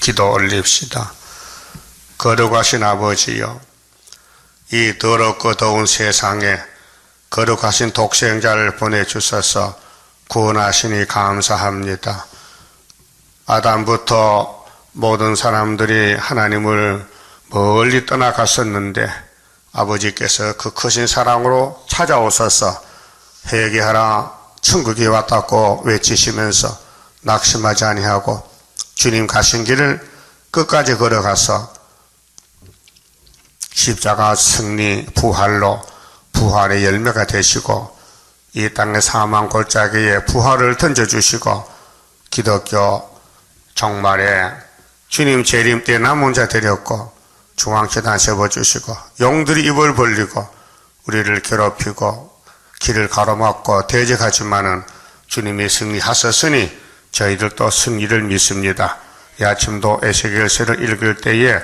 기도 올립시다. 거룩하신 아버지여, 이 더럽고 더운 세상에 거룩하신 독생자를 보내주셔서 구원하시니 감사합니다. 아담부터 모든 사람들이 하나님을 멀리 떠나갔었는데 아버지께서 그 크신 사랑으로 찾아오셔서 회개하라, 천국이 왔다고 외치시면서 낙심하지 아니하고 주님 가신 길을 끝까지 걸어가서 십자가 승리, 부활로 부활의 열매가 되시고 이 땅의 사망 골짜기에 부활을 던져주시고 기독교 종말에 주님 재림 때 남은 자 되렸고 중앙재단 세워주시고 용들이 입을 벌리고 우리를 괴롭히고 길을 가로막고 대적하지만은 주님이 승리하셨으니 저희들도 승리를 믿습니다. 이 아침도 에스겔서를 읽을 때에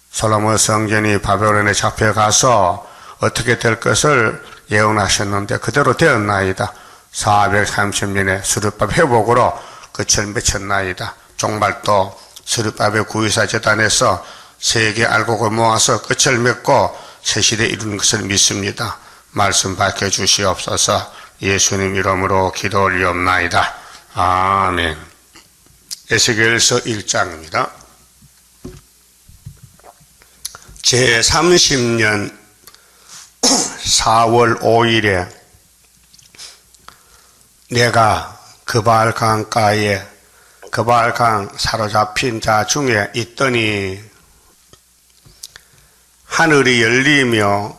솔로몬 성전이 바벨론에 잡혀가서 어떻게 될 것을 예언하셨는데 그대로 되었나이다. 430년의 수르밥 회복으로 끝을 맺혔나이다. 종말도 수르밥의 구의사 재단에서 세계 알곡을 모아서 끝을 맺고 새 시대에 이루는 것을 믿습니다. 말씀 밝혀주시옵소서. 예수님 이름으로 기도 올리옵나이다. 아멘. 에스겔서 1장입니다. 제30년 4월 5일에 내가 그바알 강가에 그바알 강 사로잡힌 자 중에 있더니 하늘이 열리며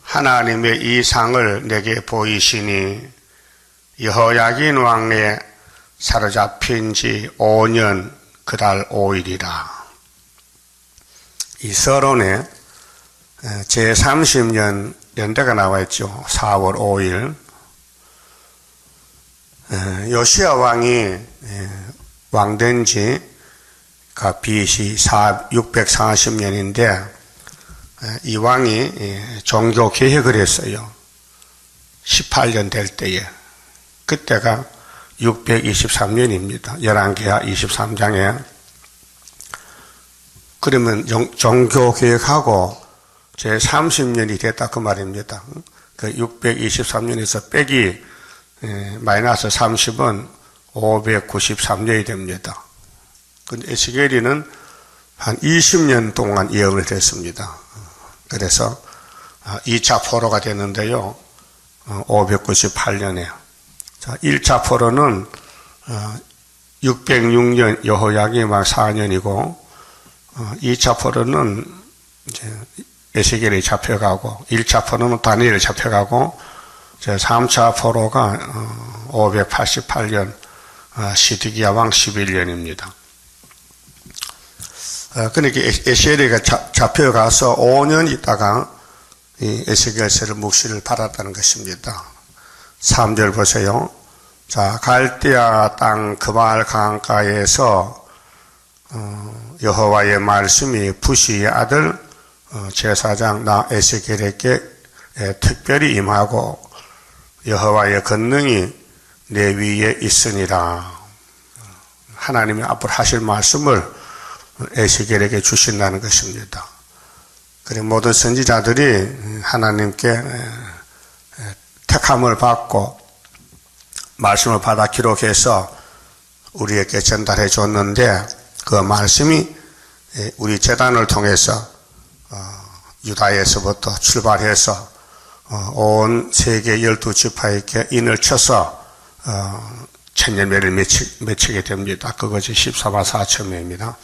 하나님의 이 상을 내게 보이시니 여호야긴 왕의 사로잡힌 지 5년 그달 5일이라. 이 서론에 제30년 연대가 나와 있죠. 4월 5일. 요시야 왕이 왕된 지가 BC 640년인데 이 왕이 종교 개혁을 했어요. 18년 될 때에. 그때가 623년입니다. 11개하 23장에. 그러면 종교 개혁하고 제 30년이 됐다 그 말입니다. 그 623년에서 빼기 마이너스 30은 593년이 됩니다. 근데 에스겔이는 한 20년 동안 예언을 했습니다. 그래서 2차 포로가 됐는데요. 598년에. 자, 1차 포로는 606년 여호야긴 왕 4년이고 2차 포로는 이제 에스겔이 잡혀가고 1차 포로는 다니엘이 잡혀가고 3차 포로가 588년 시드기야 왕 11년입니다. 그러니까 에스겔이가 잡혀가서 5년 있다가 이 에스겔서를 묵시를 받았다는 것입니다. 3절 보세요. 자, 갈대아 땅 그바알 강가에서 여호와의 말씀이 부시의 아들 제사장 나 에스겔에게 특별히 임하고 여호와의 권능이 내 위에 있으니라. 하나님이 앞으로 하실 말씀을 에스겔에게 주신다는 것입니다. 그리고 모든 선지자들이 하나님께 택함을 받고 말씀을 받아 기록해서 우리에게 전달해 줬는데 그 말씀이 우리 제단을 통해서 유다에서부터 출발해서 온 세계 12지파에게 인을 쳐서 천년매를 맺히게 됩니다. 그것이 14만 4천명입니다.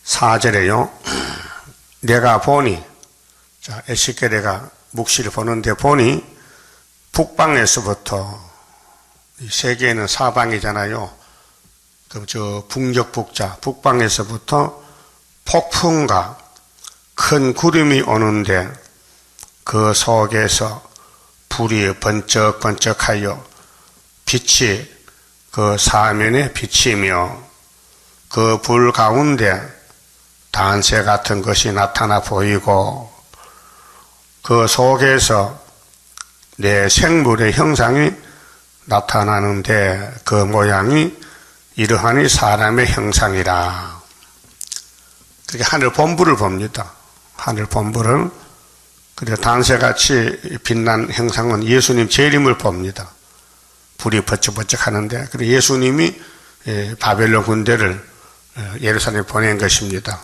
4절에요. 내가 보니, 자, 에스겔에가 묵시를 보는데 보니 북방에서부터 세계에는 사방이잖아요. 그럼 저 북녘 북자 북방에서부터 폭풍과 큰 구름이 오는데 그 속에서 불이 번쩍번쩍하여 빛이 그 사면에 비치며 그 불 가운데 단새 같은 것이 나타나 보이고 그 속에서 내 생물의 형상이 나타나는데 그 모양이 이러하니 사람의 형상이라. 그렇게 하늘 본부를 봅니다. 하늘 본부를. 그래 단새같이 빛난 형상은 예수님 재림을 봅니다. 불이 번쩍번쩍 하는데, 그래 예수님이 바벨론 군대를 예루살렘에 보낸 것입니다.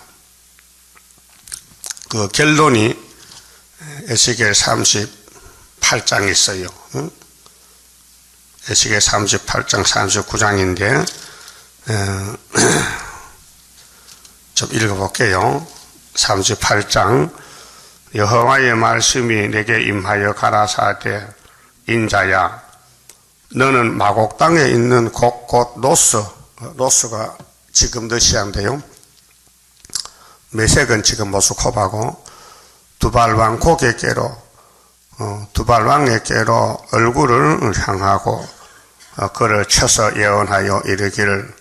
그 결론이 에스겔 38장에 있어요. 에스겔 38장 39장인데 좀 읽어볼게요. 38장. 여호와의 말씀이 내게 임하여 가라사대 인자야, 너는 마곡 땅에 있는 곳곳 노스가 지금 러시아인데요. 메색은 지금 모스크바고, 두발왕 고개께로 두발왕에게로 얼굴을 향하고 그를 쳐서 예언하여 이르기를,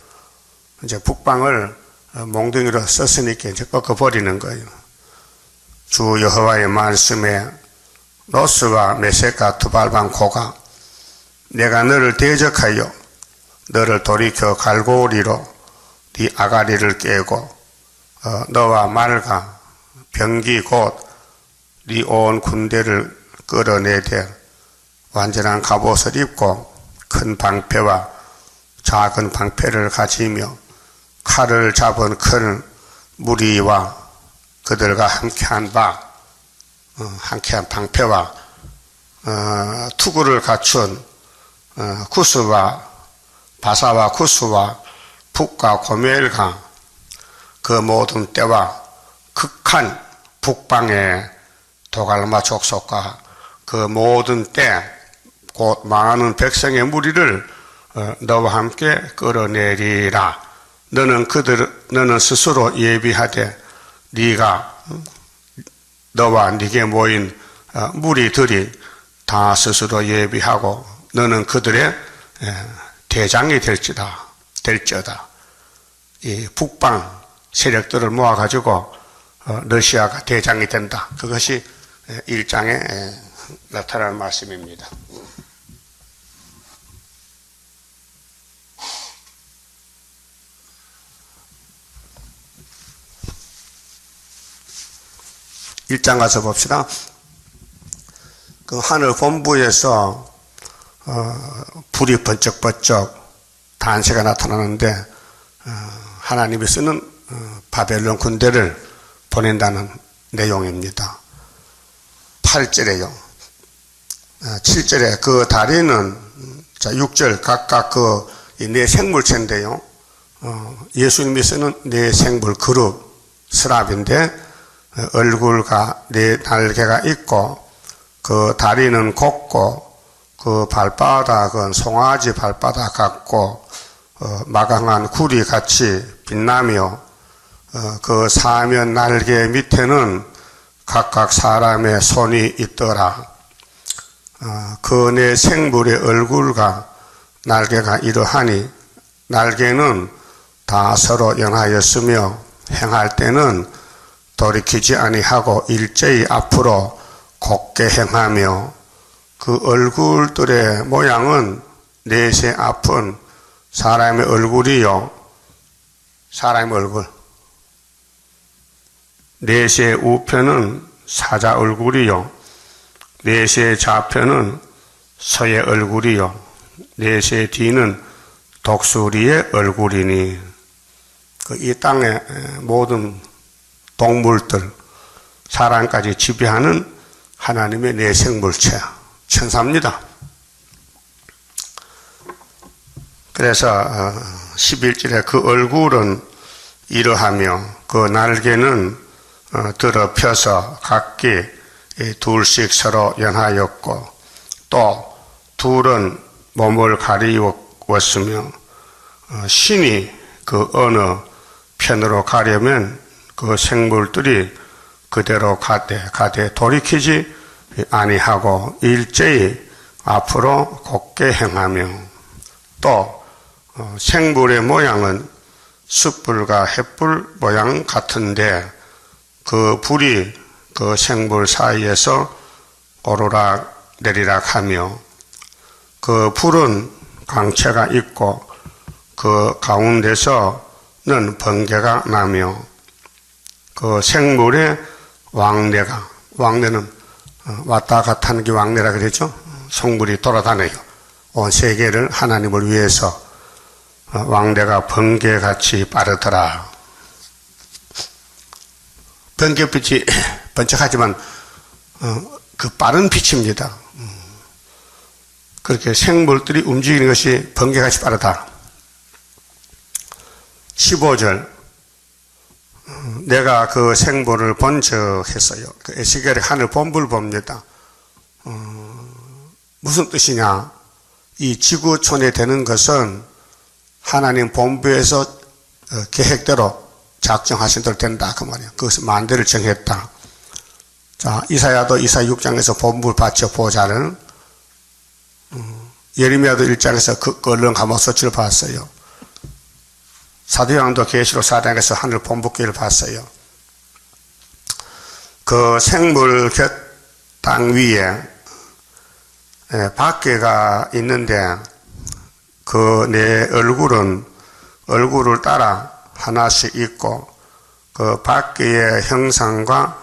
이제 북방을 몽둥이로 썼으니까 이제 꺾어버리는 거예요. 주 여호와의 말씀에 노스와 메색과 두발왕 고가 내가 너를 대적하여 너를 돌이켜 갈고리로 네 아가리를 깨고 너와 말과 병기 곧 네 온 군대를 끌어내되 완전한 갑옷을 입고 큰 방패와 작은 방패를 가지며 칼을 잡은 큰 무리와 그들과 함께한 방패와 투구를 갖춘 구스와 바사와 구스와 북과 고멜과 그 모든 때와 극한 북방의 도갈마 족속과 그 모든 때 곧 많은 백성의 무리를 너와 함께 끌어내리라. 너는 스스로 예비하되 네가 너와 네게 모인 무리들이 다 스스로 예비하고 너는 그들의 대장이 될지어다. 이 북방 세력들을 모아가지고 러시아가 대장이 된다. 그것이 1장에 나타난 말씀입니다. 일장 가서 봅시다. 그 하늘 본부에서 불이 번쩍번쩍 단새가 나타나는데 하나님이 쓰는 바벨론 군대를 보낸다는 내용입니다. 8절에요. 7절에 그 다리는 6절 각각 그 네 생물체인데요. 예수님이 쓰는 네 생물 그룹 스랍인데 얼굴과 네 날개가 있고 그 다리는 곱고 그 발바닥은 송아지 발바닥 같고 마강한 구리 같이 빛나며 그 사면 날개 밑에는 각각 사람의 손이 있더라. 그 네 생물의 얼굴과 날개가 이러하니 날개는 다 서로 연하였으며 행할 때는 돌이키지 아니하고 일제히 앞으로 곧게 행하며 그 얼굴들의 모양은 넷의 앞은 사람의 얼굴이요. 사람의 얼굴. 넷의 우편은 사자 얼굴이요. 넷의 좌편은 소의 얼굴이요. 넷의 뒤는 독수리의 얼굴이니. 이 땅의 모든 동물들, 사람까지 지배하는 하나님의 네 생물체, 천사입니다. 그래서 11절에 그 얼굴은 이러하며 그 날개는 더럽혀서 각기 둘씩 서로 연하였고 또 둘은 몸을 가리웠으며 신이 그 어느 편으로 가려면 그 생물들이 그대로 가되 돌이키지 아니하고 일제히 앞으로 곧게 행하며 또 생물의 모양은 숯불과 햇불 모양 같은데 그 불이 그 생물 사이에서 오르락 내리락 하며 그 불은 광채가 있고 그 가운데서는 번개가 나며 그 생물의 왕래는 왔다 갔다 하는 게 왕래라 그랬죠. 성물이 돌아다녀요. 온 세계를 하나님을 위해서 왕래가 번개같이 빠르더라. 번개빛이 번쩍하지만 그 빠른 빛입니다. 그렇게 생물들이 움직이는 것이 번개같이 빠르다. 15절 내가 그 생물을 본 적 했어요. 그 에스겔의 하늘 본부를 봅니다. 무슨 뜻이냐? 이 지구촌에 되는 것은 하나님 본부에서 계획대로 작정하신 대로 된다 그 말이에요. 그것은 만대를 정했다. 자, 이사야도 이사 6장에서 본부를 봤죠. 보좌를. 예레미야도 1장에서 그 얼른 감옥소치를 봤어요. 사도요한도 계시록 4장에서 하늘 본부교를 봤어요. 그 생물 곁 땅 위에 밖에가 있는데 그 내 얼굴을 따라 하나씩 있고 그 밖의 형상과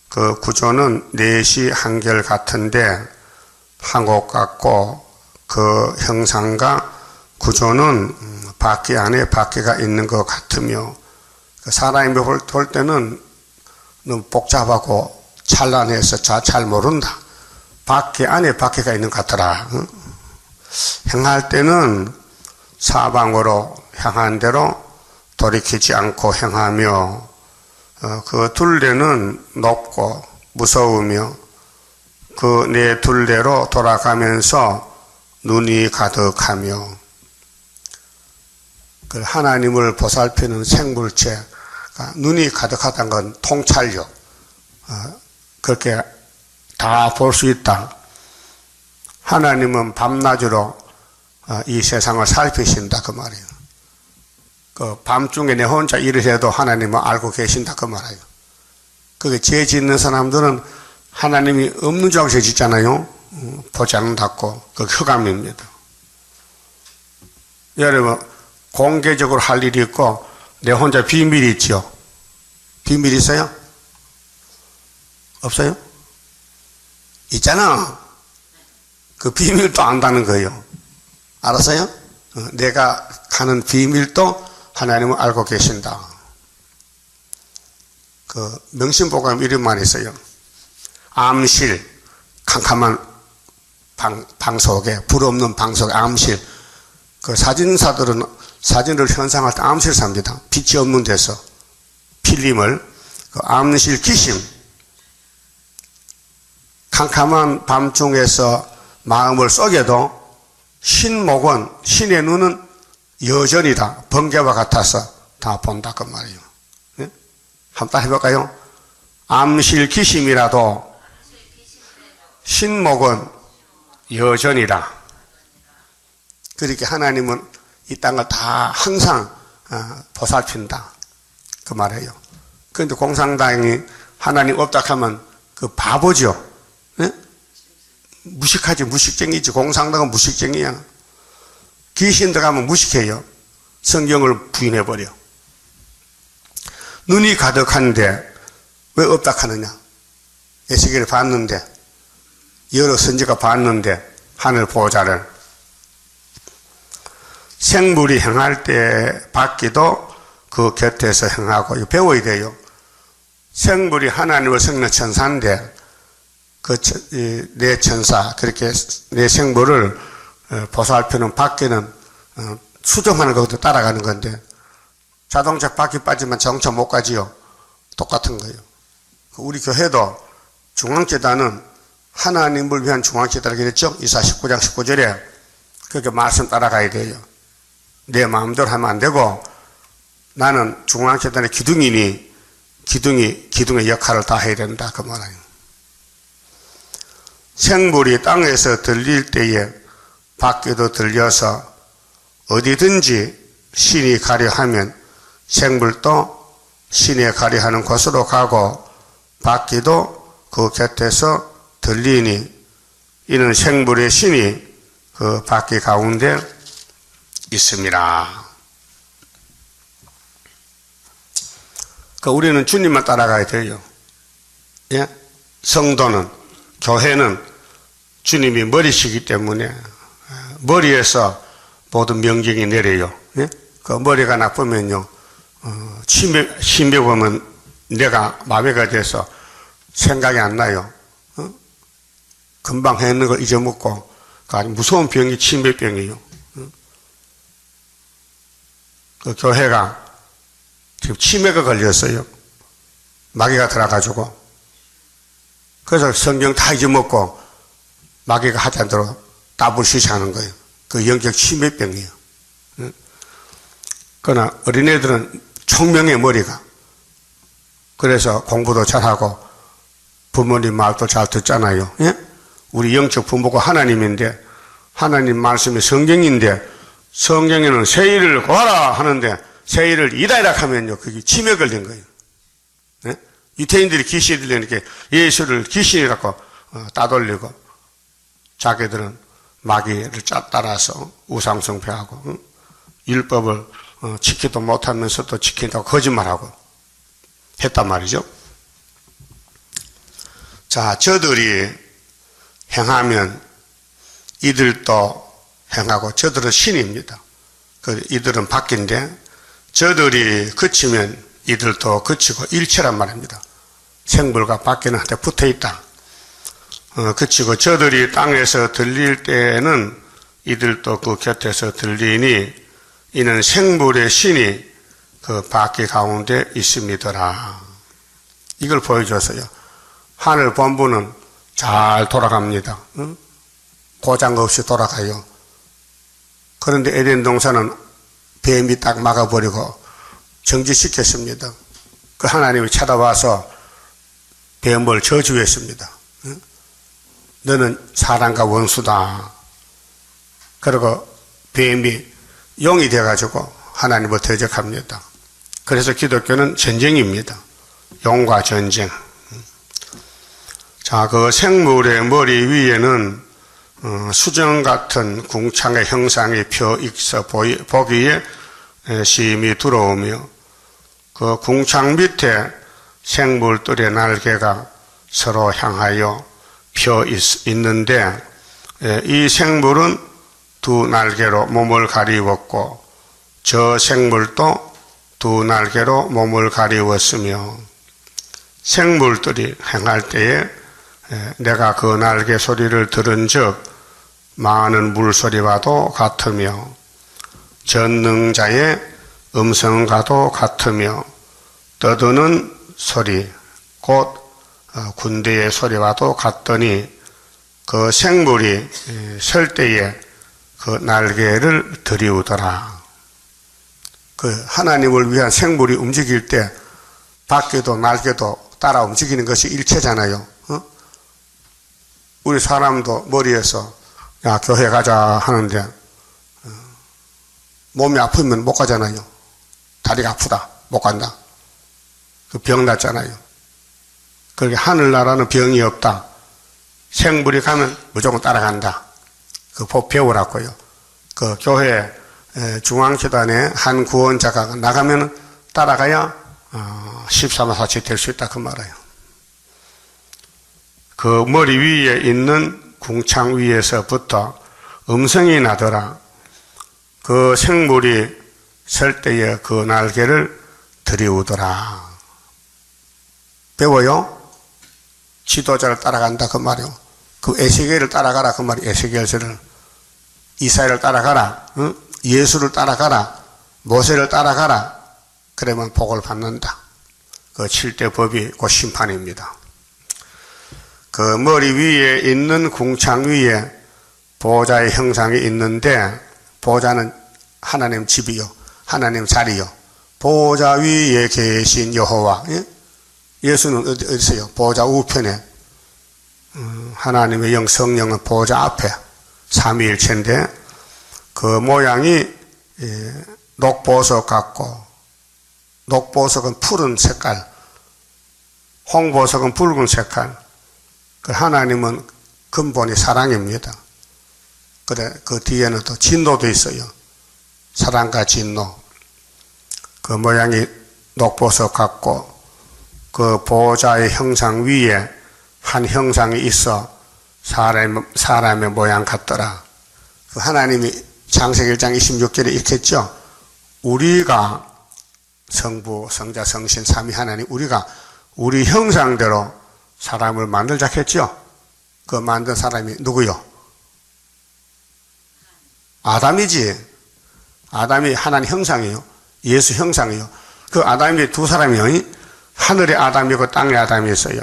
그 구조는 넷이 한결 같은데 한 곳 같고 그 형상과 구조는 밖에 안에 밖에가 있는 것 같으며 사람이 볼 때는 너무 복잡하고 찬란해서 잘 모른다. 밖에 안에 밖에가 있는 것 같더라. 행할 때는 사방으로 향한 대로 돌이키지 않고 행하며 그 둘레는 높고 무서우며 그 내 둘레로 돌아가면서 눈이 가득하며 그 하나님을 보살피는 생물체가 눈이 가득하다는 건 통찰력. 그렇게 다 볼 수 있다. 하나님은 밤낮으로 이 세상을 살피신다 그 말이에요. 그 밤중에 내 혼자 일을 해도 하나님은 알고 계신다 그 말이에요. 그게 죄 짓는 사람들은 하나님이 없는 줄 알고 죄 짓잖아요. 보지 않는다고. 그 흑암입니다. 여러분 공개적으로 할 일이 있고 내 혼자 비밀이 있죠. 비밀 있어요? 없어요? 있잖아. 그 비밀도 안다는 거예요. 알았어요? 내가 가는 비밀도 하나님은 알고 계신다. 그 명심보감 이름만 있어요. 암실, 캄캄한 방 속에, 불 없는 방 속에 암실. 그 사진사들은 사진을 현상할 때 암실 삽니다. 빛이 없는 데서 필름을. 그 암실 기심. 캄캄한 밤중에서 마음을 쏘게도 신목은, 신의 눈은 여전이다. 번개와 같아서 다 본다 그 말이에요. 네? 한번 해볼까요? 암실 기심이라도 신목은 여전이다. 그렇게 하나님은 이 땅을 다 항상 보살핀다 그 말이에요. 그런데 공산당이 하나님 없다 하면 그 바보죠. 네? 무식하지. 무식쟁이지. 공산당은 무식쟁이야. 귀신 들어가면 무식해요. 성경을 부인해버려. 눈이 가득한데 왜 없다 하느냐? 에스겔을 봤는데 여러 선지가 봤는데 하늘 보호자를 생물이 행할 때 받기도 그 곁에서 행하고 이거 배워야 돼요. 생물이 하나님을 섬기는 천사인데 그 내 천사 그렇게 내 생물을 보살피는 밖에는 수정하는 것도 따라가는 건데 자동차 바퀴 빠지면 자동차 못 가지요. 똑같은 거예요. 우리 교회도 중앙재단은 하나님을 위한 중앙재단이라고 그랬죠. 이사 19장 19절에 그렇게 말씀 따라가야 돼요. 내 마음대로 하면 안 되고 나는 중앙재단의 기둥이니 기둥의 역할을 다 해야 된다 그 말이에요. 생물이 땅에서 들릴 때에 밖에도 들려서 어디든지 신이 가려 하면 생물도 신에 가려 하는 곳으로 가고 밖에도 그 곁에서 들리니 이는 생물의 신이 그 밖에 가운데 있습니다. 그 우리는 주님만 따라가야 돼요. 예? 성도는, 교회는 주님이 머리시기 때문에 머리에서 모든 명령이 내려요. 예? 그 머리가 나쁘면요, 치매 보면 내가 마비가 돼서 생각이 안 나요. 금방 했는 걸 잊어먹고, 아주 무서운 병이 치매병이에요. 그 교회가 지금 치매가 걸렸어요. 마귀가 들어가지고. 그래서 성경 다 잊어먹고 마귀가 하자는 대로 따블시시 하는 거예요. 그 영적 치매병이에요. 그러나 어린애들은 총명해, 머리가. 그래서 공부도 잘하고 부모님 말도 잘 듣잖아요. 예? 우리 영적 부모가 하나님인데, 하나님 말씀이 성경인데, 성경에는 세일을 구하라 하는데 세일을 이다이라 하면요, 그게 치매 걸린 거예요. 예? 유태인들이 귀신이 들리니까 예수를 귀신이라고 따돌리고, 자기들은 마귀를 따라서 우상숭배하고, 율법을 지키도 못하면서도 지킨다고 거짓말하고 했단 말이죠. 자, 저들이 행하면 이들도 행하고, 저들은 신입니다. 이들은 바뀐데, 저들이 그치면 이들도 그치고 일체란 말입니다. 생물과 바뀌는 한테 붙어 있다. 그치고 저들이 땅에서 들릴 때에는 이들도 그 곁에서 들리니, 이는 생물의 신이 그 바퀴 가운데 있음이더라. 이걸 보여줬어요. 하늘 본부는 잘 돌아갑니다. 고장 없이 돌아가요. 그런데 에덴 동산은 뱀이 딱 막아버리고 정지시켰습니다. 그 하나님이 찾아와서 뱀을 저주했습니다. 너는 사람과 원수다. 그리고 뱀이 용이 돼가지고 하나님을 대적합니다. 그래서 기독교는 전쟁입니다. 용과 전쟁. 자, 그 생물의 머리 위에는 수정 같은 궁창의 형상이 펴 있어 보기에 심히 두려우며, 그 궁창 밑에 생물들의 날개가 서로 향하여 펴 있는데, 이 생물은 두 날개로 몸을 가리웠고, 저 생물도 두 날개로 몸을 가리웠으며, 생물들이 행할 때에 내가 그 날개 소리를 들은 적 많은 물소리와도 같으며, 전능자의 음성과도 같으며, 떠드는 소리 곧 군대의 소리와도 같더니, 그 생물이 설 때에 그 날개를 들이우더라. 그 하나님을 위한 생물이 움직일 때 바퀴도 날개도 따라 움직이는 것이 일체잖아요. 우리 사람도 머리에서 야, 교회 가자 하는데 몸이 아프면 못 가잖아요. 다리가 아프다, 못 간다. 그 병 났잖아요. 그렇게 하늘나라는 병이 없다. 생물이 가면 무조건 따라간다. 그 법 배우라고요. 그 교회 중앙교단에 한 구원자가 나가면 따라가야 14마사치 될 수 있다, 그 말이에요. 그 머리 위에 있는 궁창 위에서부터 음성이 나더라. 그 생물이 설 때에 그 날개를 들이우더라. 배워요? 지도자를 따라간다, 그 말이요. 그 에스겔을 따라가라, 그 말이. 에스겔서를, 이사야를 따라가라, 응? 예수를 따라가라, 모세를 따라가라. 그러면 복을 받는다. 그 7대 법이 곧 심판입니다. 그 머리 위에 있는 궁창 위에 보좌의 형상이 있는데, 보좌는 하나님 집이요, 하나님 자리요. 보좌 위에 계신 여호와. 예? 예수는 어디 있어요? 보좌 우편에. 하나님의 영, 성령은 보좌 앞에 삼위일체인데, 그 모양이 녹보석 같고, 녹보석은 푸른 색깔, 홍보석은 붉은 색깔. 그 하나님은 근본이 사랑입니다. 그래, 그 뒤에는 또 진노도 있어요. 사랑과 진노. 그 모양이 녹보석 같고, 그 보호자의 형상 위에 한 형상이 있어 사람의 모양 같더라. 그 하나님이 창세기 1장 26절에 이렇게 했죠. 우리가 성부, 성자, 성신, 삼위 하나님, 우리가 우리 형상대로 사람을 만들자 했죠. 그 만든 사람이 누구요? 아담이지. 아담이 하나님 형상이요. 예수 형상이요. 그 아담이 두 사람이요. 하늘의 아담이고 땅의 아담이 있어요.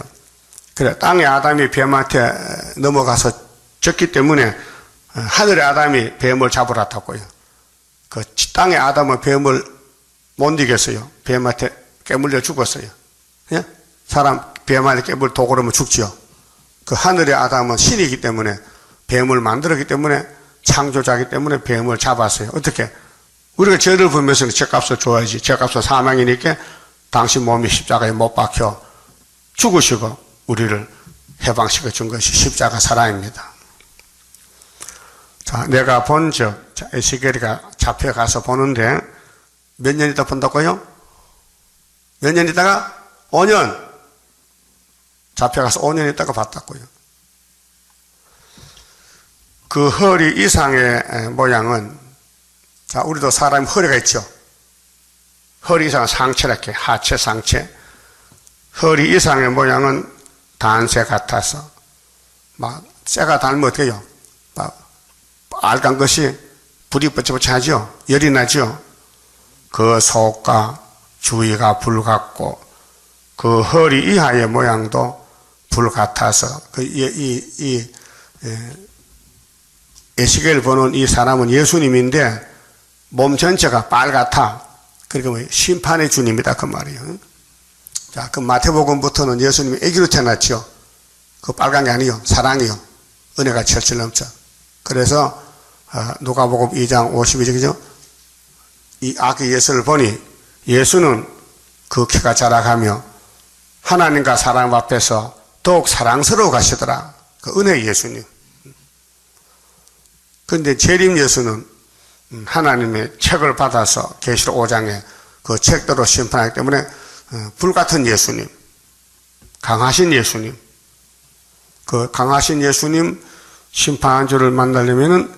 그래, 땅의 아담이 뱀한테 넘어가서 졌기 때문에 하늘의 아담이 뱀을 잡으러 갔다고요. 그 땅의 아담은 뱀을 못 이겼어요. 뱀한테 깨물려 죽었어요. 예? 사람 뱀한테 깨물 도구르면 죽지요. 그 하늘의 아담은 신이기 때문에 뱀을 만들었기 때문에 창조자이기 때문에 뱀을 잡았어요. 어떻게? 우리가 죄를 보면서 죄값을 줘야지. 죄값은 사망이니까 당신 몸이 십자가에 못 박혀 죽으시고 우리를 해방시켜 준 것이 십자가 사랑입니다. 자, 내가 본즉 에스겔이가 잡혀가서 보는데 몇 년 있다 본다고요? 몇 년 있다가? 5년. 잡혀가서 5년 있다가 봤다고요. 그 허리 이상의 모양은, 자, 우리도 사람이 허리가 있죠. 허리 이상 상체랄게, 하체 상체. 허리 이상의 모양은 단새 같아서, 막, 쇠가 닳으면 어떻게 해요? 막, 빨간 것이 불이 뻗쳐뻗쳐하죠? 열이 나죠? 그 속과 주위가 불 같고, 그 허리 이하의 모양도 불 같아서, 에스겔 보는 이 사람은 예수님인데, 몸 전체가 빨갛다. 그러니까 심판의 주님이다. 그 말이에요. 자, 그 마태복음부터는 예수님이 애기로 태어났죠. 그 빨간 게 아니요. 사랑이요. 은혜가 철철 넘쳐. 그래서, 누가복음 2장 52절이죠. 이 아기 예수를 보니 예수는 그 키가 자라가며 하나님과 사람 앞에서 더욱 사랑스러워 가시더라. 그 은혜의 예수님. 그런데 재림 예수는 하나님의 책을 받아서 계시록 5장에 그 책대로 심판하기 때문에 불같은 예수님, 강하신 예수님, 그 강하신 예수님 심판한 주를 만나려면은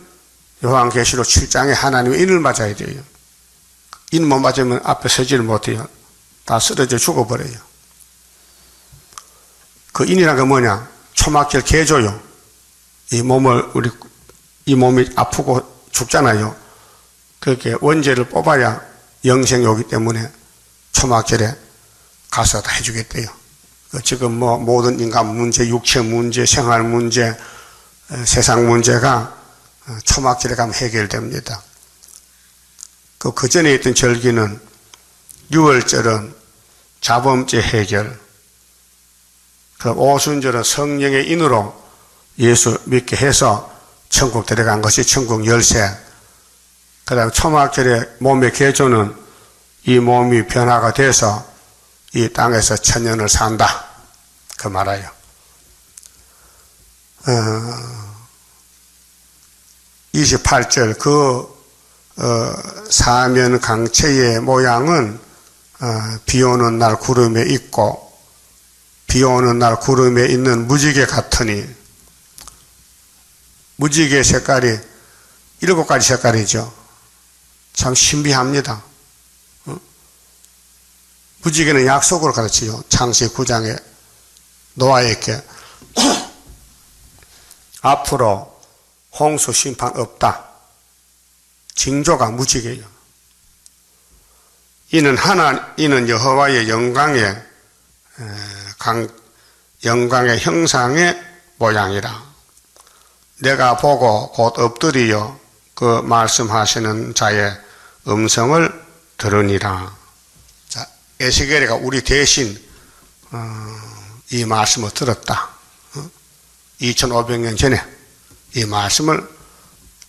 요한계시록 7장에 하나님의 인을 맞아야 돼요. 인 못 맞으면 앞에 서지를 못해요. 다 쓰러져 죽어버려요. 그 인이란 게 뭐냐? 초막절 개조요. 이 몸이 아프고 죽잖아요. 그렇게 원죄를 뽑아야 영생이 오기 때문에 초막절에 가서 다 해주겠대요. 지금 모든 인간 문제, 육체 문제, 생활 문제, 세상 문제가 초막절에 가면 해결됩니다. 그 전에 있던 절기는 6월절은 자범죄 해결, 그 오순절은 성령의 인으로 예수 믿게 해서 천국 들어간 것이 천국 열쇠. 그 다음 초막절에 몸의 개조는 이 몸이 변화가 돼서 이 땅에서 천년을 산다. 그 말이에요. 어, 28절 사면 강체의 모양은 비 오는 날 구름에 있고 비 오는 날 구름에 있는 무지개 같으니 무지개 색깔이 7가지 색깔이죠. 참 신비합니다. 무지개는 약속을 가르치죠. 창세기 9장에 노아에게 앞으로 홍수 심판 없다. 징조가 무지개예요. 이는 여호와의 영광의 형상의 모양이라. 내가 보고 곧 엎드리어 그 말씀하시는 자의 음성을 들으니라. 자, 에스겔이가 우리 대신 이 말씀을 들었다. 2500년 전에 이 말씀을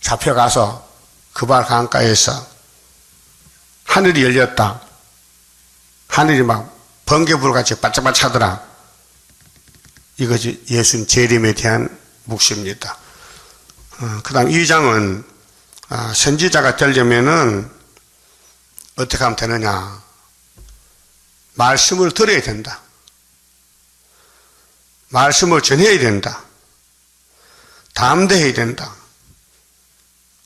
잡혀가서 그발 강가에서 하늘이 열렸다. 하늘이 막 번개불같이 반짝반짝하더라. 이것이 예수님 재림에 대한 묵시입니다. 그 다음 2장은 선지자가 되려면은 어떻게 하면 되느냐. 말씀을 들어야 된다. 말씀을 전해야 된다. 담대해야 된다.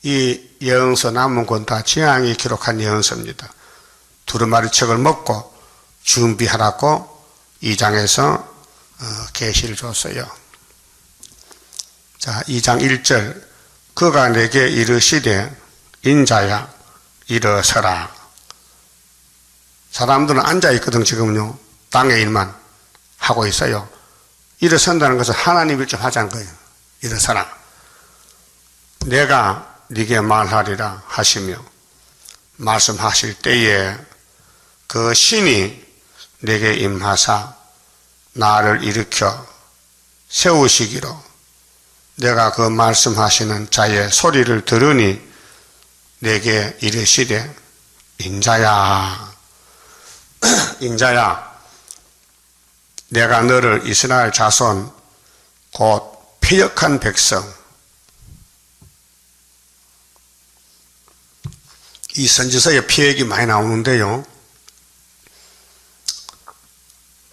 이 예언서 남은 건 다 지향이 기록한 예언서입니다. 두루마리 책을 먹고 준비하라고 2장에서 계시를 줬어요. 자, 2장 1절. 그가 내게 이르시되 인자야 일어서라. 사람들은 앉아있거든. 지금요. 땅의 일만 하고 있어요. 일어선다는 것은 하나님 일 좀 하자는 거예요. 일어서라. 내가 네게 말하리라 하시며 말씀하실 때에 그 신이 내게 임하사 나를 일으켜 세우시기로 내가 그 말씀하시는 자의 소리를 들으니 내게 이르시되 인자야 인자야 내가 너를 이스라엘 자손 곧 패역한 백성 이 선지서에 패역이 많이 나오는데요.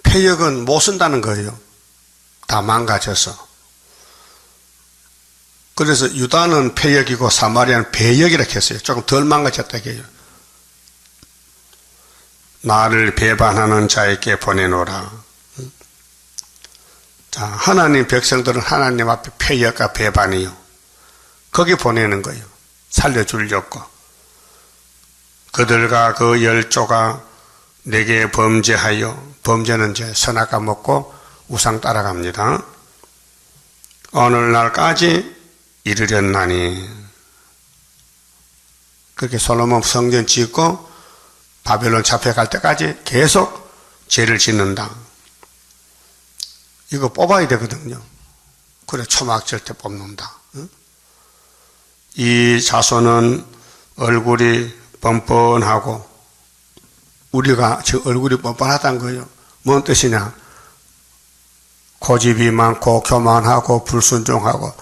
패역은 못 쓴다는 거예요. 다 망가져서. 그래서 유다는 패역이고 사마리아는 배역이라고 했어요. 조금 덜 망가졌다 이게요. 나를 배반하는 자에게 보내노라. 자, 하나님 백성들은 하나님 앞에 패역과 배반이요. 거기 보내는 거예요. 살려주려고. 그들과 그 열조가 내게 범죄하여 범죄는 이제 선악과 먹고 우상 따라갑니다. 오늘날까지 이르렸나니 그렇게 솔로몬 성전 짓고 바벨론 잡혀갈 때까지 계속 죄를 짓는다. 이거 뽑아야 되거든요. 그래 초막절 때 뽑는다. 이 자손은 얼굴이 뻔뻔하고 우리가 지금 얼굴이 뻔뻔하다는 거예요. 뭔 뜻이냐? 고집이 많고 교만하고 불순종하고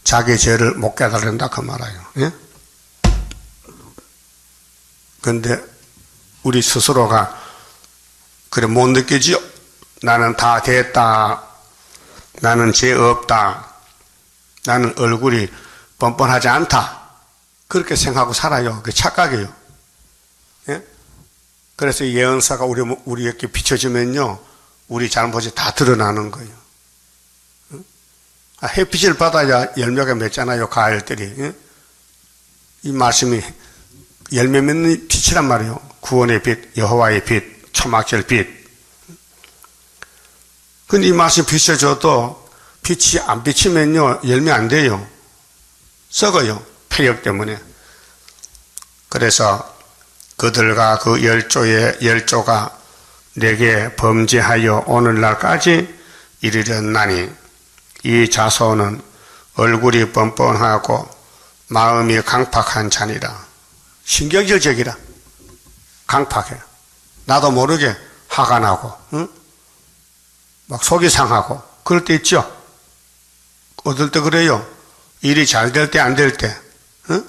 자기 죄를 못 깨달은다 그 말이에요. 예? 근데 우리 스스로가 그래 못 느끼지요? 나는 다 됐다. 나는 죄 없다. 나는 얼굴이 뻔뻔하지 않다. 그렇게 생각하고 살아요. 그게 착각이에요. 예? 그래서 예언사가 우리에게 비춰지면요, 우리 잘못이 다 드러나는 거예요. 햇빛을 받아야 열매가 맺잖아요, 가을들이. 예? 이 말씀이 열매 맺는 빛이란 말이에요. 구원의 빛, 여호와의 빛, 초막절 빛. 근데 이 말씀이 비춰져도 빛이 안 비치면요, 열매 안 돼요. 썩어요. 폐역 때문에. 그래서 그들과 그 열조가 내게 범죄하여 오늘날까지 이르렀나니 이 자손은 얼굴이 뻔뻔하고 마음이 강팍한 자니라. 신경질적이라. 강팍해. 나도 모르게 화가 나고, 응? 막 속이 상하고 그럴 때 있죠. 어떨 때 그래요. 일이 잘 될 때 안 될 때, 응?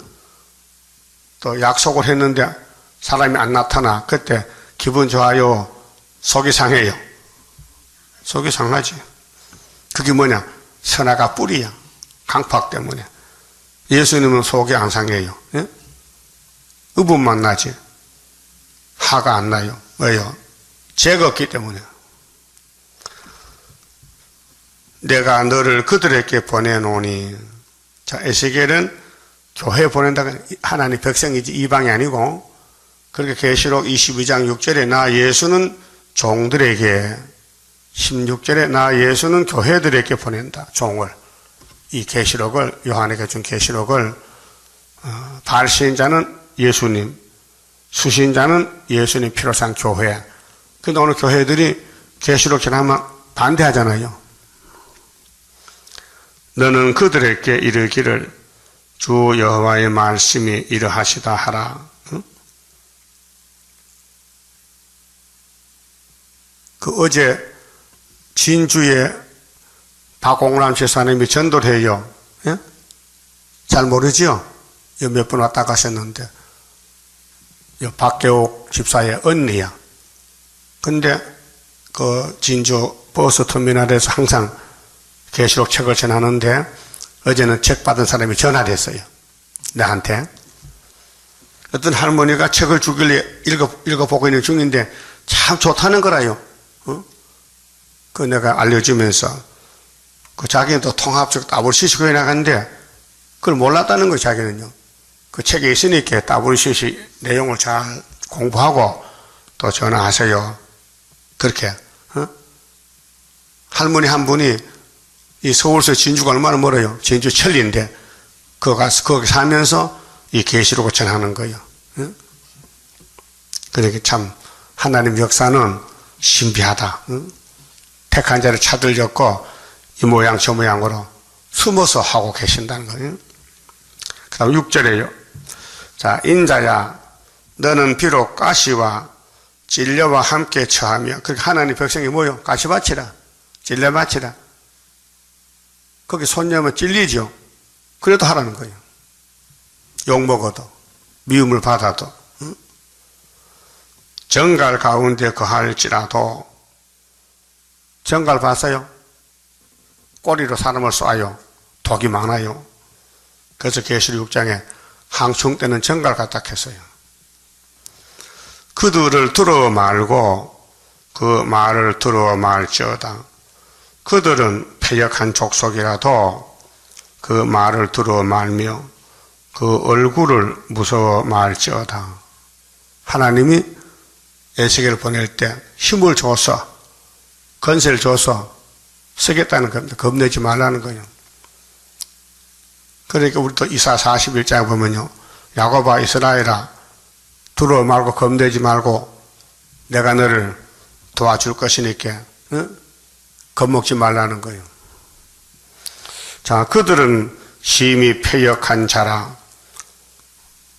또 약속을 했는데 사람이 안 나타나. 그때 기분 좋아요? 속이 상해요? 속이 상하지. 그게 뭐냐? 선화가 뿌리야. 강팍 때문에. 예수님은 속이 안 상해요. 예? 의분만 나지. 화가 안 나요. 왜요? 죄가 없기 때문에. 내가 너를 그들에게 보내노니. 자, 에스겔은 교회 보낸다가 하나님 백성이지 이방이 아니고, 그렇게 계시록 22장 6절에 나 예수는 종들에게, 16절에 나 예수는 교회들에게 보낸다. 종을. 이 계시록을, 요한에게 준 계시록을 발신자는 예수님, 수신자는 예수님 피로 산 교회. 근데 오늘 교회들이 계시록 전하면 반대하잖아요. 너는 그들에게 이르기를 주 여호와의 말씀이 이러하시다 하라. 응? 그 어제 진주에 박공란 집사님이 전도를 해요. 예? 잘 모르지요? 몇 분 왔다 가셨는데 박계옥 집사의 언니야. 근데 그 진주 버스 터미널에서 항상 계시록 책을 전하는데 어제는 책 받은 사람이 전화를 했어요. 나한테. 어떤 할머니가 책을 주길래 읽어보고 있는 중인데 참 좋다는 거라요. 그 내가 알려주면서 그 자기는 또 통합적 WCC교회 나갔는데 그걸 몰랐다는 거예요. 자기는요. 그 책에 있으니까 WCC 내용을 잘 공부하고 또 전화하세요. 그렇게. 할머니 한 분이 이 서울서 진주가 얼마나 멀어요. 진주 천리인데 거기 살면서 이 계시록을 전하는 거예요. 그러니까 참 하나님 역사는 신비하다. 택한 자를 찾으려고 이 모양 저 모양으로 숨어서 하고 계신다는 거예요. 그 다음 6절에요. 자, 인자야 너는 비록 가시와 진려와 함께 처하며, 그러니까 하나님 백성이 뭐요? 가시 바치라, 진려 바치라. 거기 손녀면 찔리죠. 그래도 하라는 거예요. 욕먹어도 미움을 받아도. 정갈 가운데 거할지라도. 정갈 봤어요? 꼬리로 사람을 쏴요. 독이 많아요. 그래서 계시록 6장에 항충 때는 정갈 갖다 했어요. 그들을 들어 말고 그 말을 들어 말지어다. 그들은 패역한 족속이라도 그 말을 들어 말며 그 얼굴을 무서워 말지어다. 하나님이 에스겔을 보낼 때 힘을 줘서 건세를 줘서 쓰겠다는 겁니다. 겁내지 말라는 거예요. 그러니까 우리 또 이사 41장에 보면요, 야곱아 이스라엘아 두려워 말고 겁내지 말고 내가 너를 도와줄 것이니까 겁먹지 말라는 거예요. 자, 그들은 심히 패역한 자라.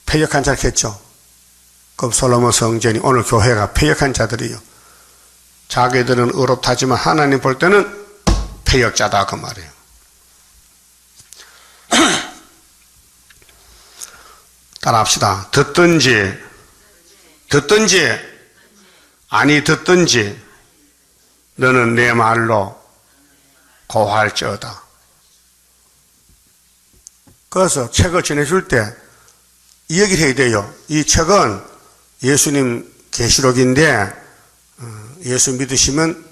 패역한 자겠죠. 그럼 솔로몬 성전이 오늘 교회가 패역한 자들이요. 자기들은 의롭다지만 하나님 볼 때는 패역자다 그 말이에요. 따라합시다. 듣든지 아니 듣든지 너는 내 말로 고할지어다. 그래서 책을 전해줄 때 이 얘기를 해야 돼요. 이 책은 예수님 계시록인데 예수 믿으시면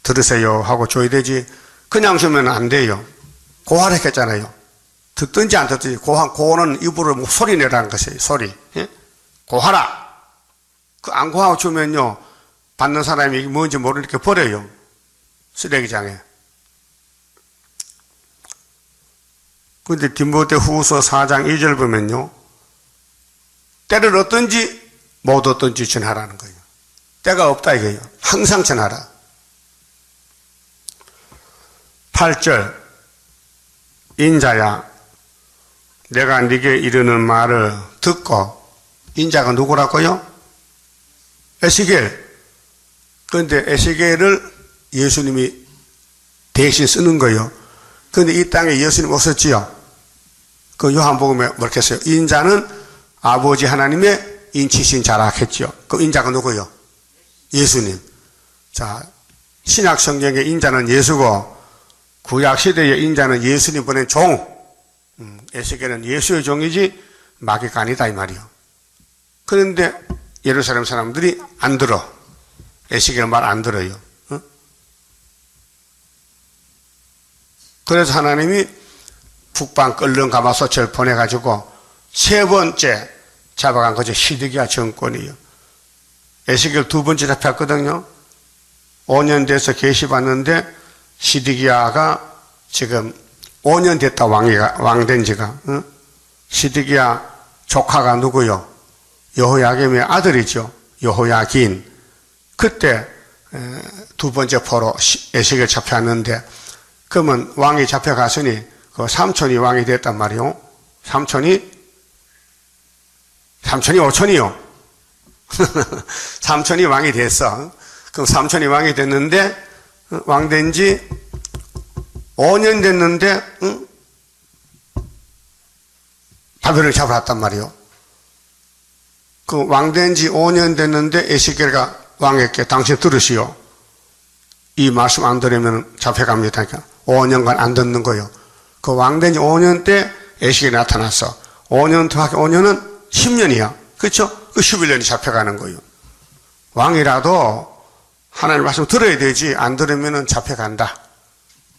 들으세요 하고 줘야 되지, 그냥 주면 안 돼요. 고하랬잖아요. 듣든지 안 듣든지. 고는 입으로 소리 내라는 것이에요. 소리. 예? 고하라. 그 안 고하고 주면요, 받는 사람이 뭔지 모르니까 버려요. 쓰레기장에. 그런데 디모데 후서 4장 2절 보면요, 때를 얻든지 못 얻든지 전하라는 거예요. 때가 없다 이거예요. 항상 전하라. 8절 인자야 내가 네게 이르는 말을 듣고. 인자가 누구라고요? 에스겔. 그런데 에스겔을 예수님이 대신 쓰는 거예요. 그런데 이 땅에 예수님 오셨지요. 그 요한복음에 뭐렇게 했어요? 인자는 아버지 하나님의 인치신 자라 했죠. 그 인자가 누구요? 예수님. 자, 신약 성경의 인자는 예수고 구약 시대의 인자는 예수님 보낸 종. 에스겔은 예수의 종이지 마귀가 아니다 이 말이요. 그런데 예루살렘 사람들이 안 들어. 에스겔 말 안 들어요. 그래서 하나님이 북방 끓는 가마솥을 보내가지고 세 번째 잡아간 거죠. 시드기야 정권이요. 에스겔 두 번째 잡혔거든요. 5년 돼서 계시받는데 시드기야가 지금 5년 됐다. 왕 된 지가. 시드기야 조카가 누구요? 여호야김의 아들이죠. 여호야긴. 그때 두 번째 포로 에스겔 잡혔는데, 그러면 왕이 잡혀갔으니 그 삼촌이 왕이 됐단 말이요. 삼촌이 5천이요. 삼촌이 왕이 됐어. 그럼 삼촌이 왕이 됐는데, 왕 된 지 5년 됐는데, 바벨을 잡아왔단 말이요. 그 왕 된 지 5년 됐는데, 에스겔가 왕에게 당신 들으시오. 이 말씀 안 들으면 잡혀갑니다. 그러니까 5년간 안 듣는 거예요. 그 왕된 지 5년 때 에스겔이 나타났어. 5년 더하기 5년은 10년이야. 그렇죠? 그 11년이 잡혀가는 거예요. 왕이라도 하나님 말씀 들어야 되지, 안 들으면 잡혀간다.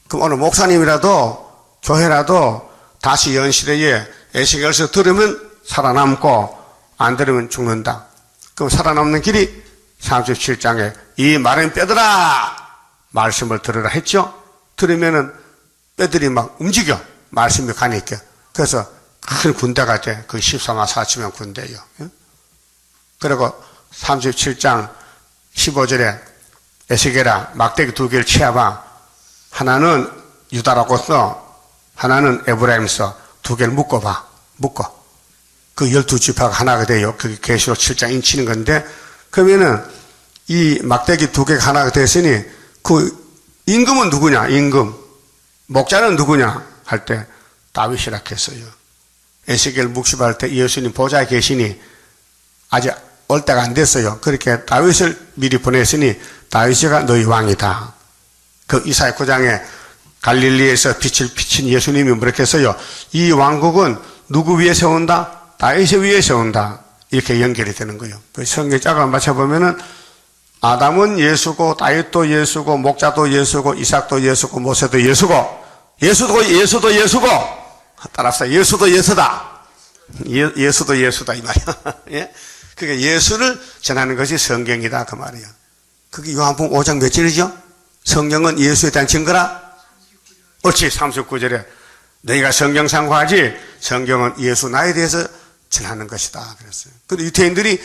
그럼 오늘 목사님이라도 교회라도 다시 연시대에 에스겔서 들으면 살아남고 안 들으면 죽는다. 그럼 살아남는 길이 37장에 이 마른 뼈들아 말씀을 들으라 했죠. 들으면은 뼈들이 막 움직여. 말씀이 가니까. 그래서 큰 군대가 돼. 그 14만 4천명 군대예요. 그리고 37장 15절에 에스겔아 막대기 2개를 치아봐. 하나는 유다라고 써, 하나는 에브라임 써. 2개를 묶어봐. 묶어. 그 12지파가 하나가 돼요. 그게 계시록 7장 인치는 건데, 그러면은 이 막대기 2개가 하나가 됐으니 그 임금은 누구냐? 임금. 목자는 누구냐? 할 때 다윗이라 했어요. 에스겔 묵시할 때 예수님 보좌에 계시니 아직 올 때가 안 됐어요. 그렇게 다윗을 미리 보냈으니 다윗이가 너희 왕이다. 그 이사야 9장에 갈릴리에서 빛을 비친 예수님이 뭐렇게 했어요? 이 왕국은 누구 위에 세운다? 다윗의 위에 세운다. 이렇게 연결이 되는 거예요. 그 성경 짝을 맞춰보면은 아담은 예수고, 다윗도 예수고, 목자도 예수고, 이삭도 예수고, 모세도 예수고, 예수도 예수고, 따라합시다. 예수도 예수다. 예수도 예수다, 이 말이야. 예? 그게 예수를 전하는 것이 성경이다, 그 말이야. 그게 요한복음 5장 몇 절이죠? 성경은 예수에 대한 증거라? 옳지, 39절에. 너희가 성경 상고하지, 성경은 예수 나에 대해서 전하는 것이다. 그랬어요. 근데 유태인들이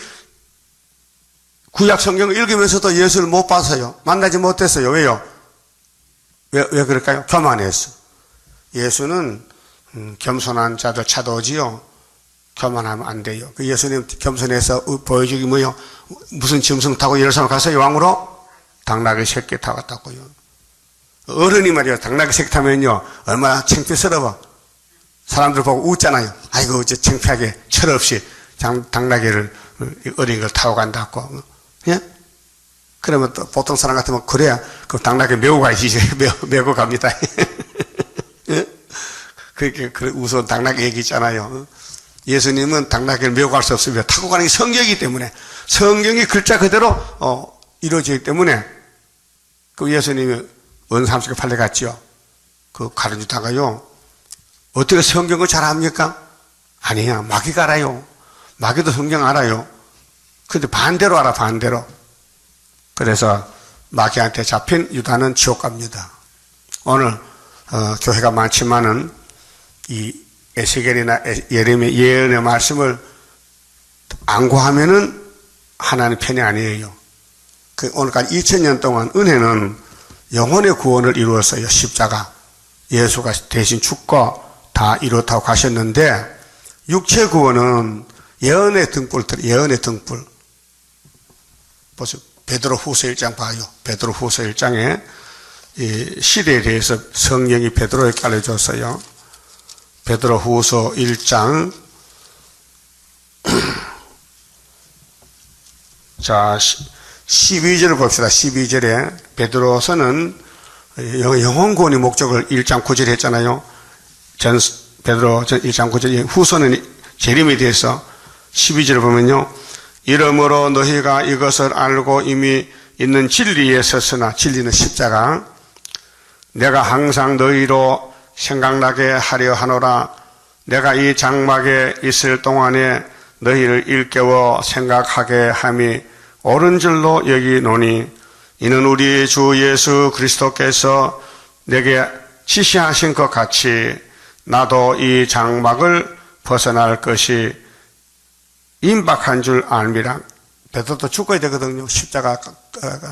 구약 성경을 읽으면서도 예수를 못 봤어요. 만나지 못했어요. 왜요? 왜 그럴까요? 교만했어. 예수는 겸손한 자들 찾아오지요. 교만하면 안 돼요. 그 예수님 겸손해서 보여주기 뭐요? 무슨 짐승 타고 예루살렘 가서요? 왕으로? 당나귀 새끼 타고 갔다고요. 어른이 말이요. 당나귀 새끼 타면요. 얼마나 창피스러워. 사람들 보고 웃잖아요. 아이고, 이제 창피하게 철없이 당나귀를 어린 걸 타고 간다고. 예? 그러면 또 보통 사람 같으면 그래야 그 당나귀 메고 가야지. 메고 갑니다. 예? 그렇게 우스운 당나귀 얘기 있잖아요. 예수님은 당나귀를 메고 갈 수 없습니다. 타고 가는 게 성경이기 때문에, 성경이 글자 그대로 이루어지기 때문에 그 예수님이 은 30개 팔려갔죠. 그 가르치다가요. 어떻게 성경을 잘 압니까? 아니야. 마귀가 알아요. 마귀도 성경 알아요. 근데 반대로 알아, 반대로. 그래서 마귀한테 잡힌 유다는 지옥 갑니다. 오늘 교회가 많지만은 이 에스겔이나 예레미야 예언의 말씀을 안 구하면은 하나님 편이 아니에요. 그 오늘까지 2000년 동안 은혜는 영혼의 구원을 이루었어요. 십자가. 예수가 대신 죽고 다 이렇다고 가셨는데, 육체 구원은 예언의 등불, 예언의 등불. 보세요. 베드로 후서 1장 봐요. 베드로 후서 1장에 이 시대에 대해서 성령이 베드로에게 알려줬어요. 베드로 후서 1장. 자, 12절을 봅시다. 12절에 베드로서는 영혼 구원의 목적을 1장 9절에 했잖아요. 베드로 1장 9절, 후서는 재림에 대해서 12절을 보면요. 이러므로 너희가 이것을 알고 이미 있는 진리에 섰으나, 진리는 십자가, 내가 항상 너희로 생각나게 하려 하노라. 내가 이 장막에 있을 동안에 너희를 일깨워 생각하게 함이 옳은 줄로 여기노니, 이는 우리 주 예수 그리스도께서 내게 지시하신 것 같이 나도 이 장막을 벗어날 것이 임박한 줄 알미라. 베드로도 죽어야 되거든요. 십자가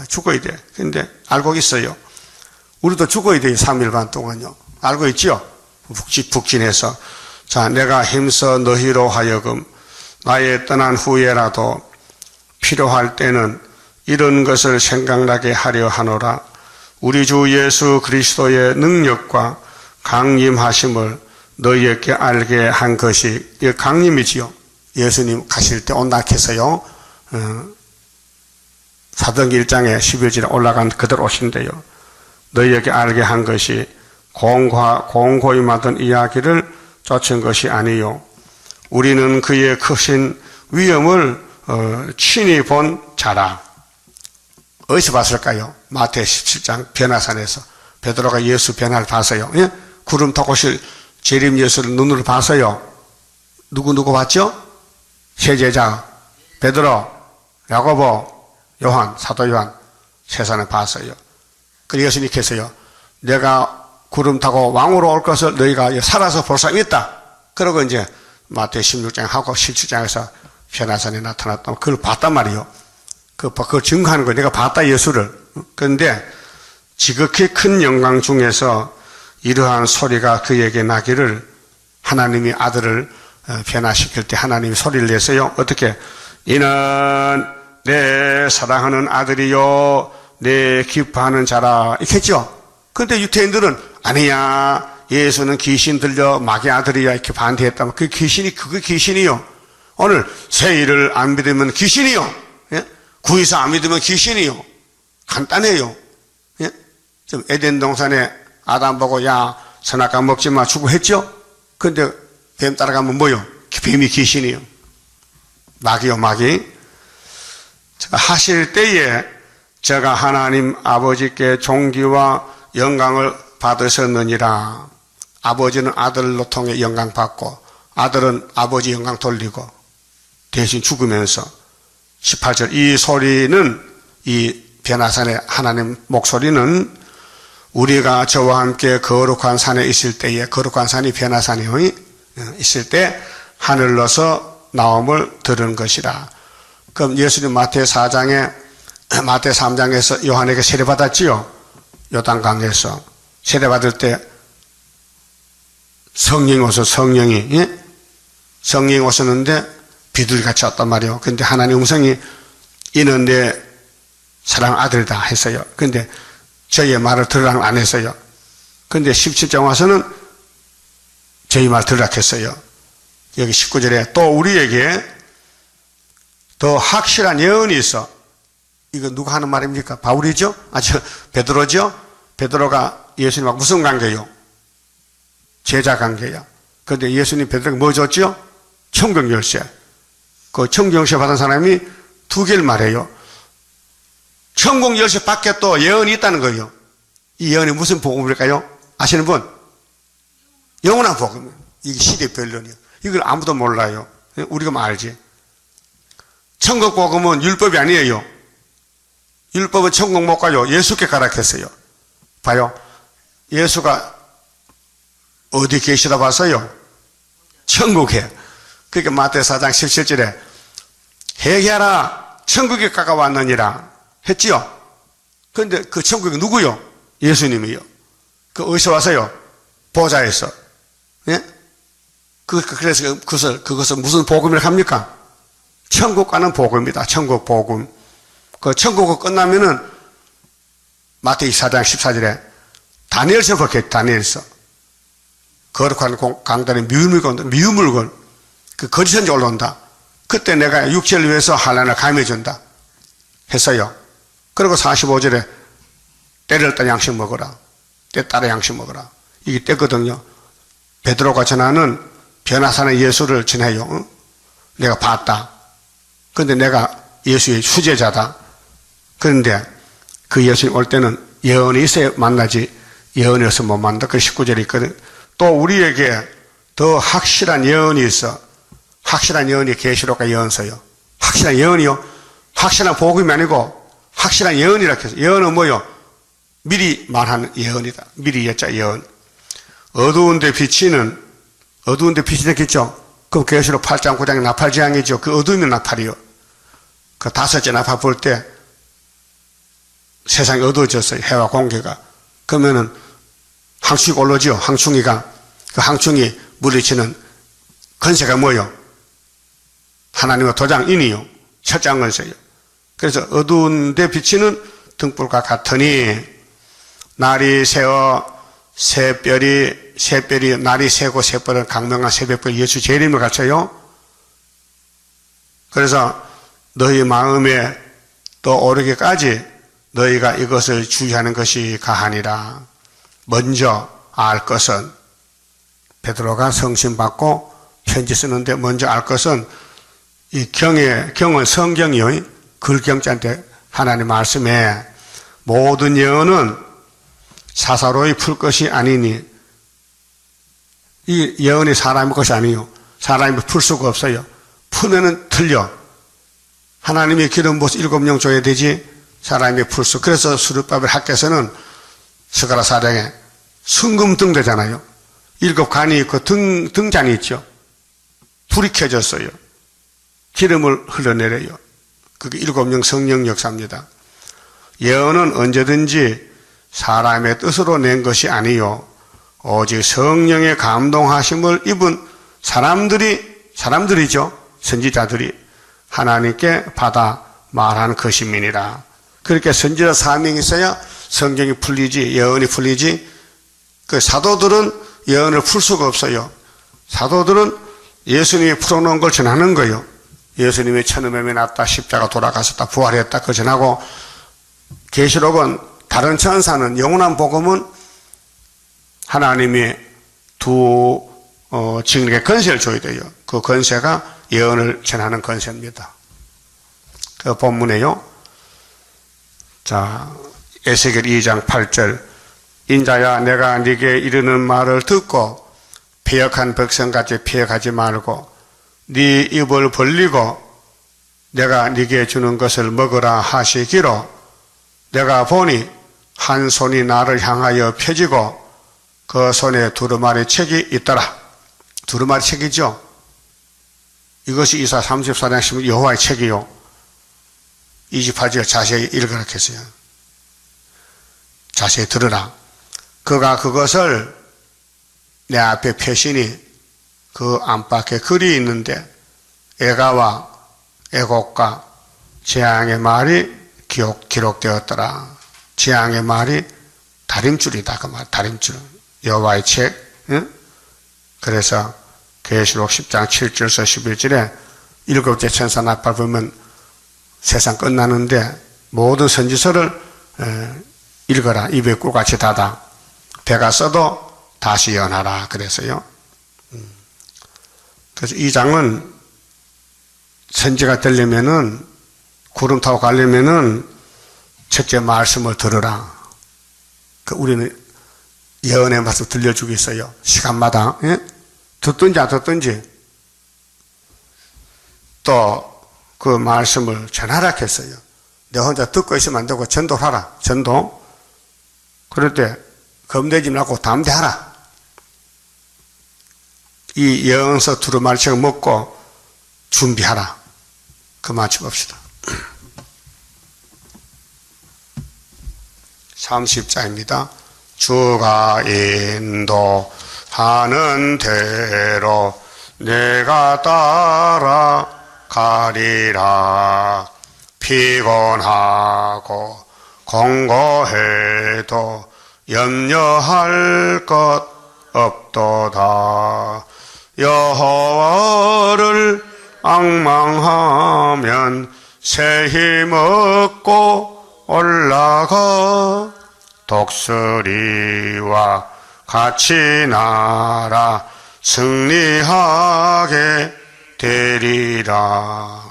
죽어야 돼. 근데 알고 있어요. 우리도 죽어야 돼요. 3일 반 동안요. 알고 있지요? 북진해서. 자, 내가 힘써 너희로 하여금 나의 떠난 후에라도 필요할 때는 이런 것을 생각나게 하려 하노라. 우리 주 예수 그리스도의 능력과 강림하심을 너희에게 알게 한 것이, 이 강림이지요. 예수님 가실 때 온다 해서요. 사도행전 1장에 11절에 올라간 그대로 오신대요. 너희에게 알게 한 것이 공고히 만든 이야기를 쫓은 것이 아니요 우리는 그의 크신 위엄을 친히 본 자라. 어디서 봤을까요? 마태 17장 변화산에서 베드로가 예수 변화를 봤어요. 예? 구름 타고 오실 재림 예수를 눈으로 봤어요. 누구 봤죠? 세 제자 베드로, 야고보, 요한, 사도 요한 세상에 봤어요. 그래서 예수님께서요, 내가 구름 타고 왕으로 올 것을 너희가 살아서 볼 수 있다. 그러고 이제 마태 16장하고 17장에서 변화산에 나타났다. 그걸 봤단 말이에요. 그걸 증거하는 거예요. 내가 봤다, 예수를. 그런데 지극히 큰 영광 중에서 이러한 소리가 그에게 나기를 하나님이 아들을 변화시킬 때 하나님이 소리를 냈어요. 어떻게? 이는 내 사랑하는 아들이요 내 기뻐하는 자라. 이렇게 했죠. 그런데 유태인들은 아니야, 예수는 귀신 들려 마귀 아들이야 이렇게 반대했다면 그게 귀신이요. 오늘 세일을 안 믿으면 귀신이요. 예? 구이사 안 믿으면 귀신이요. 간단해요. 예? 좀 에덴 동산에 아담 보고 야 선악과 먹지 마 주고 했죠. 그런데 뱀 따라가면 뭐요? 뱀이 귀신이요. 마귀요, 마귀. 하실 때에 제가 하나님 아버지께 존귀와 영광을 받으셨느니라. 아버지는 아들로 통해 영광 받고 아들은 아버지 영광 돌리고 대신 죽으면서 18절 이 소리는 이 변화산의 하나님 목소리는 우리가 저와 함께 거룩한 산에 있을 때에 거룩한 산이 변화산이요 있을 때 하늘로서 나옴을 들은 것이라. 그럼 예수님 마태 3장에서 요한에게 세례받았지요. 요단강에서 세례받을 때 성령이 오셨는데 비둘기같이 왔단 말이에요. 근데 하나님 음성이 이는 내 사랑 아들이다 했어요. 근데 저희의 말을 들으라고 안 했어요. 근데 17장 와서는 저희 말 들으라고 했어요. 여기 19절에 또 우리에게 더 확실한 예언이 있어. 이거 누가 하는 말입니까? 바울이죠? 베드로죠? 베드로가 예수님하고 무슨 관계요? 제자 관계야. 그런데 예수님 베드로가 뭐 줬죠? 천국 열쇠. 그 천국 열쇠 받은 사람이 두 개를 말해요. 천국 열쇠 밖에 또 예언이 있다는 거예요. 이 예언이 무슨 복음일까요? 아시는 분? 영원한 복음. 이게 시대 변론이에요. 이걸 아무도 몰라요. 우리가 알지. 천국 복음은 율법이 아니에요. 율법은 천국 못 가요. 예수께 가라 했어요. 봐요. 예수가 어디 계시다 봤어요? 천국에. 그러니까 마태 4장 17절에 회개하라 천국에 가까웠느니라 했지요. 그런데 그 천국이 누구요? 예수님이요. 그 어디서 왔어요? 보좌에서. 예? 그래서 그것은 무슨 복음이라고 합니까? 천국 가는 복음이다. 천국 복음. 그 천국이 끝나면은 마태기 4장 14절에 다니엘서 보겠 다니엘서. 거룩한 강단에 미우물건 그 거짓 선지 올라온다. 그때 내가 육체를 위해서 환난을 감해준다 했어요. 그리고 45절에 때를 따라 양식 먹어라. 때 따라 양식 먹어라. 이게 때거든요. 베드로가 전하는 변화산의 예수를 전해요. 응? 내가 봤다. 그런데 내가 예수의 수제자다. 그런데 그 예수님 올 때는 예언이 있어야 만나지 예언이 없으면 못 만나. 그 19절에 있거든. 또 우리에게 더 확실한 예언이 있어. 확실한 예언이 계시록과 예언서요. 확실한 예언이요. 확실한 복음이 아니고 확실한 예언이라 해서 예언은 뭐요? 미리 말하는 예언이다. 미리 예자 예언. 어두운 데 비치는 어두운 데 빛이 되겠죠. 그럼 계시록 8장 9장이 나팔지향이죠. 그 어두움이 나팔이요. 그 다섯째 나팔 볼 때 세상이 어두워졌어요. 해와 공기가. 그러면은 항충이가 올라오죠. 항충이가. 그 항충이 물리치는 건세가 뭐요? 하나님의 도장인이요. 철장 건세요. 그래서 어두운 데 비치는 등불과 같으니 날이 새어 새별이 날이 새고 새별은 강명한 새벽별 예수 재림을 갖춰요. 그래서 너희 마음에 또 오르기까지 너희가 이것을 주의하는 것이 가하니라. 먼저 알 것은, 베드로가 성신 받고 편지 쓰는데 먼저 알 것은 이 경은 성경이요. 글경자인데 하나님 말씀에 모든 예언은 사사로이 풀 것이 아니니, 이 예언이 사람의 것이 아니요. 사람이 풀 수가 없어요. 풀면은 틀려. 하나님이 기름 부어서 7명 줘야 되지 사람이 풀 수. 그래서 수르바벨 학교에서는 스가랴 4장에 순금등 되잖아요. 7관이 있고 등잔이 있죠. 불이 켜졌어요. 기름을 흘러내려요. 그게 7명 성령 역사입니다. 예언은 언제든지 사람의 뜻으로 낸 것이 아니요. 오직 성령의 감동하심을 입은 사람들이죠. 선지자들이 하나님께 받아 말한 것임이니라. 그렇게 선지자 사명이 있어야 성경이 풀리지, 예언이 풀리지. 그 사도들은 예언을 풀 수가 없어요. 사도들은 예수님이 풀어놓은 걸 전하는 거예요. 예수님이 천음에 났다, 십자가 돌아가셨다, 부활했다, 그거 전하고, 계시록은 다른 천사는 영원한 복음은 하나님이 증인에게 권세를 줘야 돼요. 그 권세가 예언을 전하는 권세입니다. 그 본문에요. 자, 에스겔 2장 8절. 인자야, 내가 네게 이르는 말을 듣고 패역한 백성같이 패역하지 말고 네 입을 벌리고 내가 네게 주는 것을 먹으라 하시기로, 내가 보니 한 손이 나를 향하여 펴지고 그 손에 두루마리 책이 있더라. 두루마리 책이죠. 이것이 이사 34장 10절 여호와의 책이요. 28절 자세히 읽으라 했어요. 자세히 들으라. 그가 그것을 내 앞에 펴시니 그 안팎에 글이 있는데 애가와 애곡과 재앙의 말이 기록되었더라. 재앙의 말이 다림줄이다. 그 말, 다림줄. 여호와의 책. 응? 그래서 계시록 10장 7절에서 11절에 7째 천사 나팔 보면 세상 끝나는데 모든 선지서를 읽어라. 입에 꿀같이 닫아. 배가 써도 다시 연하라. 그래서요. 그래서 이 장은 선지가 되려면은, 구름 타고 가려면은 첫째 말씀을 들으라. 우리는 예언의 말씀 들려주고 있어요. 시간마다. 예? 듣든지 안 듣든지 또 그 말씀을 전하라 했어요. 내 혼자 듣고 있으면 안 되고 전도하라. 전도. 그럴 때 겁내지 말고 담대하라. 이 예언서 두루마리책 먹고 준비하라. 그 말씀 봅시다. 30자입니다. 주가 인도하는 대로 내가 따라가리라. 피곤하고 공고해도 염려할 것 없도다. 여호와를 앙망하면 새 힘 얻고 올라가 독수리와 같이 날아 승리하게 되리라.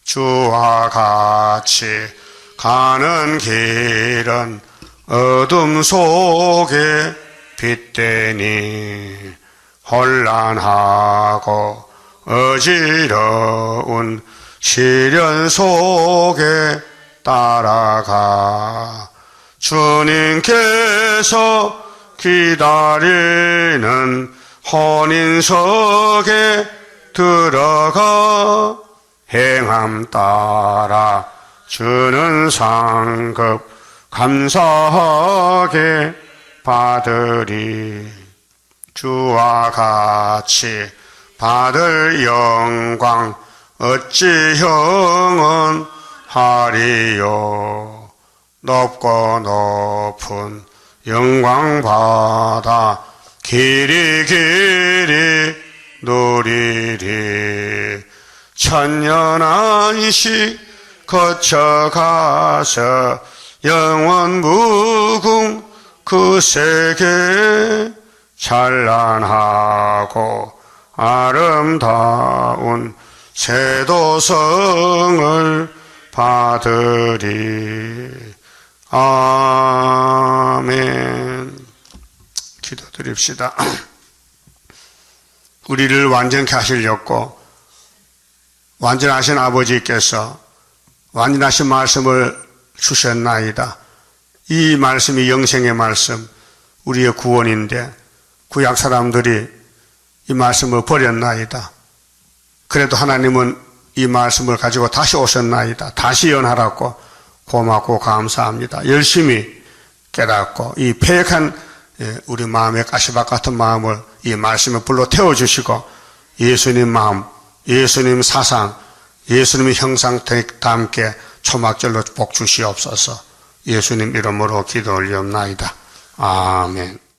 주와 같이 가는 길은 어둠 속에 빛되니 혼란하고 어지러운 시련 속에 따라가 주님께서 기다리는 혼인석에 들어가 행함 따라 주는 상급 감사하게 받으리. 주와 같이 받을 영광 어찌 형은 하리요. 높고 높은 영광 받아 길이 누리리. 천년 안식 거쳐가서 영원 무궁 그 세계 찬란하고 아름다운 세도성을 받으리. 아멘. 기도드립시다. 우리를 완전케 하시려고 완전하신 아버지께서 완전하신 말씀을 주셨나이다. 이 말씀이 영생의 말씀, 우리의 구원인데 구약 사람들이 이 말씀을 버렸나이다. 그래도 하나님은 이 말씀을 가지고 다시 오셨나이다. 다시 연하라고 고맙고 감사합니다. 열심히 깨닫고 이 패역한 우리 마음의 가시밭 같은 마음을 이 말씀에 불러 태워주시고 예수님 마음, 예수님 사상, 예수님의 형상 다 함께 초막절로 복 주시옵소서. 예수님 이름으로 기도 올리옵나이다. 아멘.